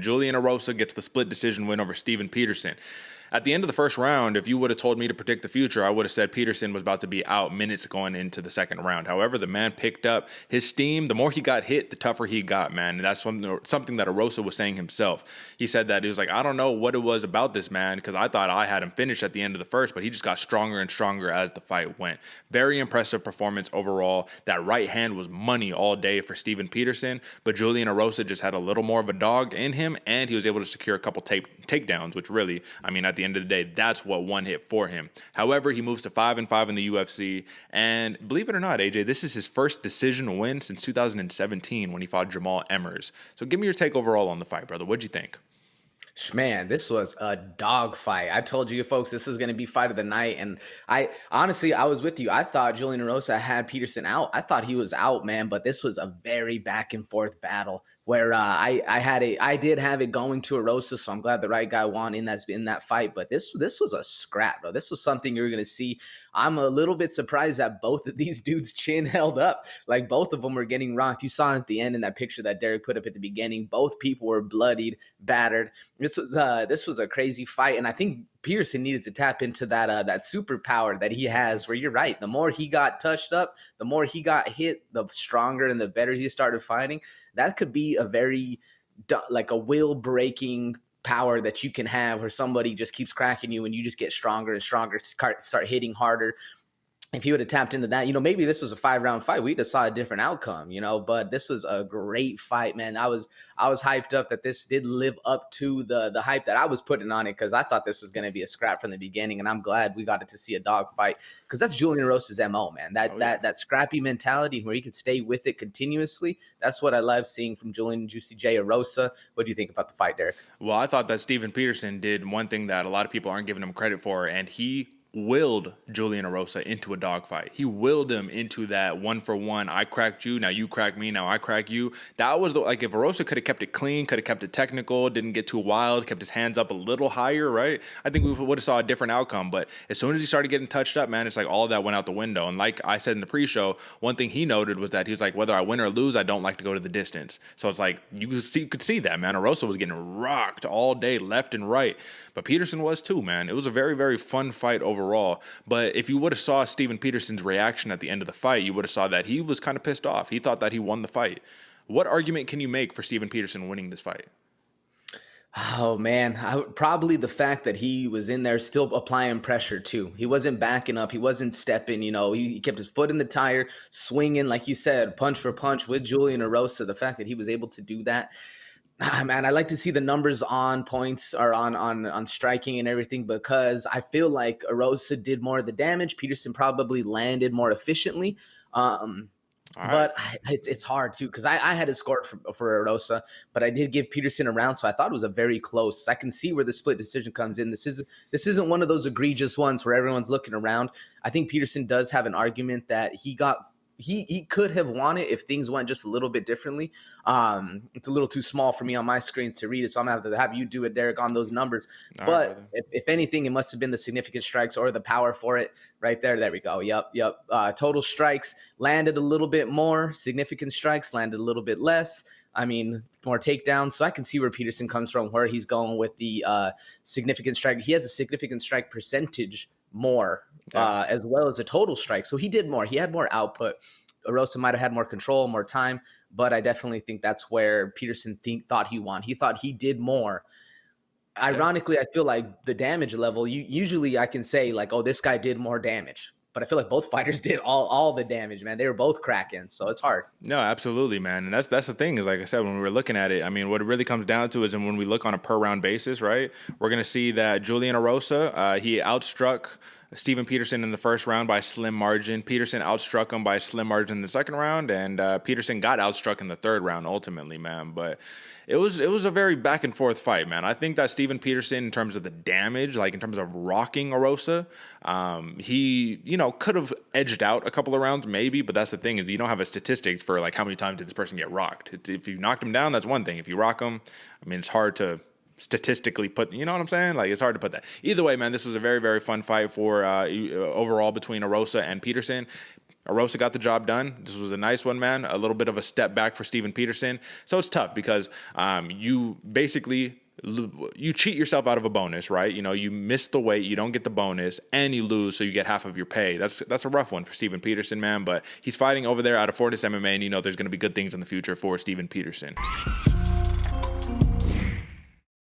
Julian Erosa gets the split decision win over Steven Peterson. At the end of the first round, if you would have told me to predict the future, I would have said Peterson was about to be out minutes going into the second round. However, the man picked up his steam. The more he got hit, the tougher he got, man. And that's something that Erosa was saying himself. He said that he was like, I don't know what it was about this man, because I thought I had him finished at the end of the first, but he just got stronger and stronger as the fight went. Very impressive performance overall. That right hand was money all day for Steven Peterson, but Julian Erosa just had a little more of a dog in him, and he was able to secure a couple takedowns, which really, I mean, at the end of the day, that's what won hit for him. However, he moves to 5-5 in the UFC, and believe it or not, AJ, this is his first decision win since 2017 when he fought Jamal Emmers. So give me your take overall on the fight, brother. What'd you think? Man, this was a dog fight. I told you folks this is going to be fight of the night. And I honestly, I was with you. I thought Julian Erosa had Peterson out. I thought he was out, man. But this was a very back and forth battle where I did have it going to Erosa. So I'm glad the right guy won in that fight. But this was a scrap, bro. This was something you're going to see. I'm a little bit surprised that both of these dudes' chin held up. Like both of them were getting rocked. You saw at the end in that picture that Derek put up at the beginning. Both people were bloodied, battered. This was a crazy fight, and I think Peterson needed to tap into that superpower that he has. Where you're right, the more he got touched up, the more he got hit, the stronger and the better he started fighting. That could be a very like a will breaking power that you can have, where somebody just keeps cracking you and you just get stronger and stronger, start hitting harder. If he would have tapped into that, maybe this was a 5-round fight, we'd have saw a different outcome, but this was a great fight, man. I was hyped up that this did live up to the hype that I was putting on it, because I thought this was going to be a scrap from the beginning, and I'm glad we got to see a dog fight, because that's Julian Rosa's MO, man. That scrappy mentality where he could stay with it continuously. That's what I love seeing from Julian Juicy J Erosa. What do you think about the fight, Derek? Well, I thought that Steven Peterson did one thing that a lot of people aren't giving him credit for, and he willed Julian Erosa into a dogfight. He willed him into that 1-for-1. I cracked you, now you crack me, now I crack you. That was like if Erosa could have kept it clean, could have kept it technical, didn't get too wild, kept his hands up a little higher, right? I think we would have saw a different outcome. But as soon as he started getting touched up, man, it's like all of that went out the window. And like I said in the pre-show, one thing he noted was that he was like, whether I win or lose, I don't like to go to the distance. So it's like you could see that, man. Erosa was getting rocked all day, left and right. But Peterson was too, man. It was a very, very fun fight overall. But if you would have saw Steven Peterson's reaction at the end of the fight, you would have saw that he was kind of pissed off. He thought that he won the fight. What argument can you make for Steven Peterson winning this fight? Oh, man, probably the fact that he was in there still applying pressure, too. He wasn't backing up. He wasn't stepping. He kept his foot in the tire, swinging, like you said, punch for punch with Julian Erosa. The fact that he was able to do that. Man, I like to see the numbers on points or on striking and everything, because I feel like Erosa did more of the damage. Peterson probably landed more efficiently. But it's hard too, because I had a score for Erosa, but I did give Peterson a round, so I thought it was a very close. I can see where the split decision comes in. This isn't one of those egregious ones where everyone's looking around. I think Peterson does have an argument that he could have won it if things went just a little bit differently. It's a little too small for me on my screen to read it, so I'm going to have you do it, Derek, on those numbers. But if anything, it must have been the significant strikes or the power for it right there. There we go. Yep. Total strikes landed a little bit more. Significant strikes landed a little bit less. I mean, more takedowns. So I can see where Peterson comes from, where he's going with the significant strike. He has a significant strike percentage more, as well as a total strike. So he did more. He had more output. Erosa might have had more control, more time, but I definitely think that's where Peterson thought he won. He thought he did more. Ironically, I feel like the damage level, usually I can say like, oh, this guy did more damage. But I feel like both fighters did all the damage, man. They were both cracking, so it's hard. No, absolutely, man. And that's the thing is, like I said, when we were looking at it, I mean, what it really comes down to is, and when we look on a per round basis, right, we're going to see that Julian Erosa, he outstruck Steven Peterson in the first round by a slim margin. Peterson outstruck him by a slim margin in the second round, and Peterson got outstruck in the third round ultimately, man. But it was a very back and forth fight, man. I think that Steven Peterson, in terms of the damage, like in terms of rocking Erosa, he could have edged out a couple of rounds maybe, but that's the thing is you don't have a statistic for like how many times did this person get rocked. If you knocked him down, that's one thing. If you rock him, I mean, it's hard to statistically put, you know what I'm saying? Like, it's hard to put that. Either way, man, this was a very, very fun fight for overall between Erosa and Peterson. Erosa got the job done. This was a nice one, man. A little bit of a step back for Steven Peterson. So it's tough because you basically you cheat yourself out of a bonus, right? You know, you miss the weight, you don't get the bonus, and you lose, so you get half of your pay. That's a rough one for Steven Peterson, man. But he's fighting over there out of Fotn MMA, and you know there's going to be good things in the future for Steven Peterson.